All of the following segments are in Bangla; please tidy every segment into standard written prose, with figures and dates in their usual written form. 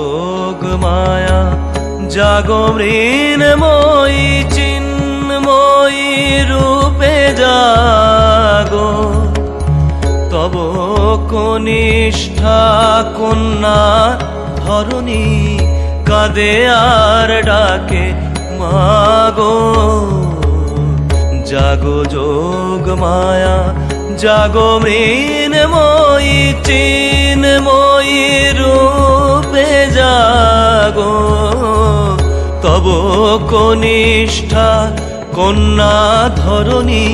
যোগ মায়া জাগো মৃন্ময়ী চিন্ময়ী রূপে জাগো তব কনিষ্ঠা কন্যা ধরণী কাঁদে আর ডাকে মাগো জাগো যোগ মায়া জাগো মৃন্ময়ী চিন্ময়ী রূপে জাগো তব কনিষ্ঠা কন্যা ধরণী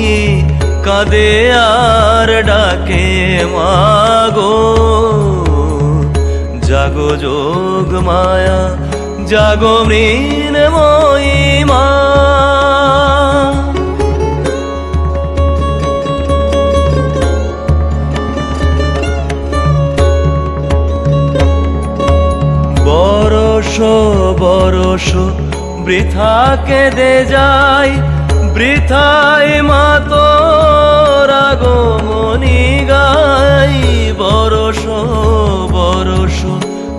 কাঁদে আর ডাকে মাগো জাগো যোগ মায়া জাগো মৃন্ময়ী মা। বরষ বরষ বৃথা কেঁদে যায় বৃথায় মা তোর আগমনী গাই বরষ বরষ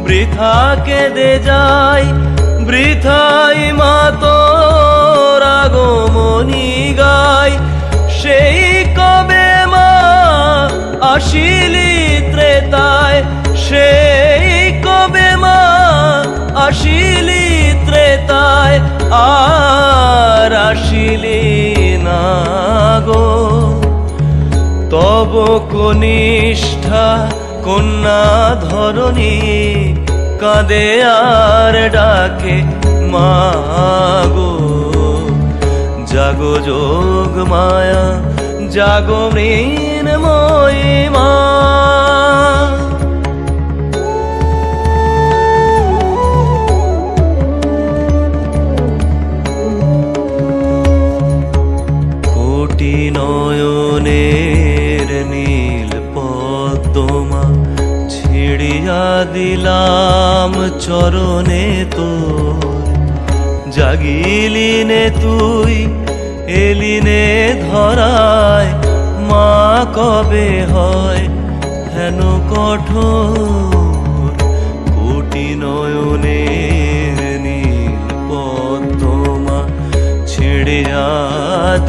বৃথা কেঁদে যায় বৃথায় মা তোর আগমনী গাই সেই কবে মা আসিলি ত্রেতায় সেই কবে মা আসিলি ত্রেতায় আর আসিলি না গো তব কনিষ্ঠা কন্যা ধরণী কাঁদে আর ডাকে মাগো জাগো যোগ মায়া জাগো মৃন্ময়ী মা। কোটি নয়নের নীল পদ্মা ছিড়িয়া দিলাম চরণে তোর জাগিলিনে তুই এলিনে ধরায় মা কবে হয় হেন কঠোর কোটি নয়নের নীল পদ্মা ছিড়িয়া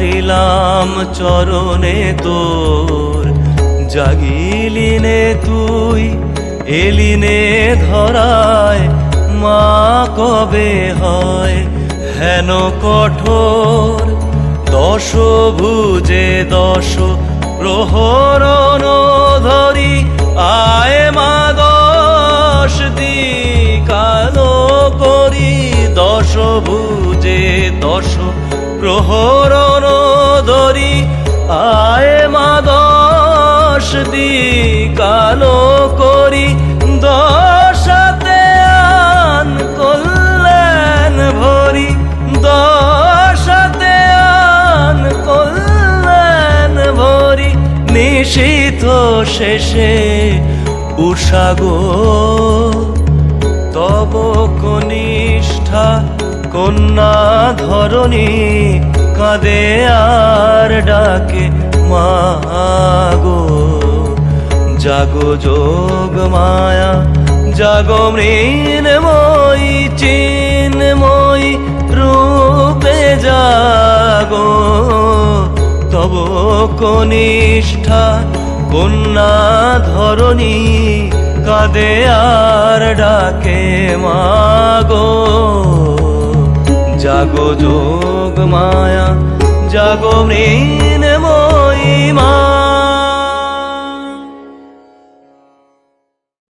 দিলাম চরণে তোর জাগিলিনে তুই এলিনে ধরায় মা কবে হয় হেন কঠোর দশ ভুজে দশ প্রহরণ ধরি আয় মা দশ দিকালো করি দশ ভুজে দশ প্রহরণ ধরি আয় মা দশ দিকালো করি দশাতে আন কল্যাণ ভরি দশাতে আন কল্যাণ ভরি নিশীথ শেষে উষাগো তব কনিষ্ঠা কন্যা ধরণী কাঁদে আর ডাকে মাগো জাগো যোগ মায়া জাগো মৃন্ময়ী চিন্ময়ী রূপে জাগো তব কনিষ্ঠা কন্যা ধরণী কাঁদে আর ডাকে মাগো জাগো যোগ মায়া জাগো মৃন্ময়ী।